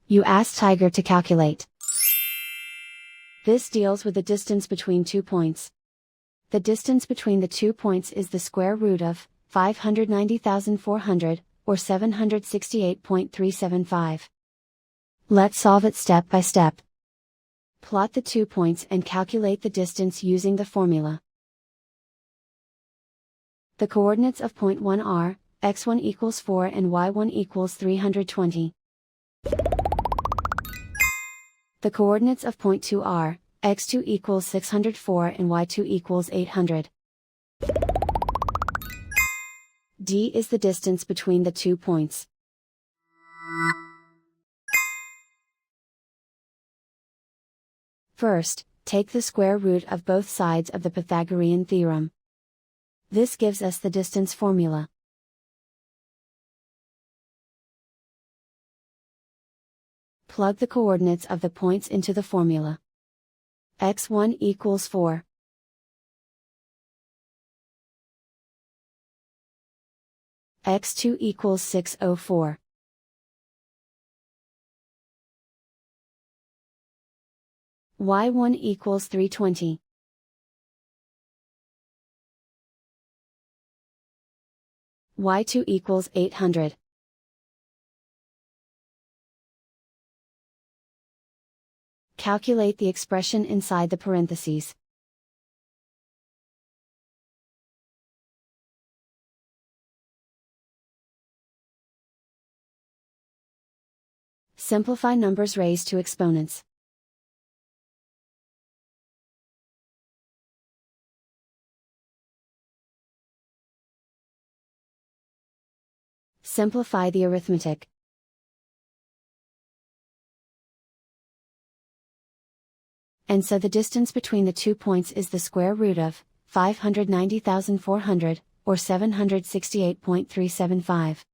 You ask Tiger to calculate. This deals with the distance between 2 points. The distance between the 2 points is the square root of 590,400, or 768.375. Let's solve it step by step. Plot the 2 points and calculate the distance using the formula. The coordinates of point 1 are, x1 equals 4 and y1 equals 320. The coordinates of point 2 are, x2 equals 604 and y2 equals 800. D is the distance between the 2 points. First, take the square root of both sides of the Pythagorean theorem. This gives us the distance formula. Plug the coordinates of the points into the formula. x1 equals 4. x2 equals 604. y1 equals 320. y2 equals 800. Calculate the expression inside the parentheses. Simplify numbers raised to exponents. Simplify the arithmetic. And so the distance between the 2 points is the square root of 590,400, or 768.375.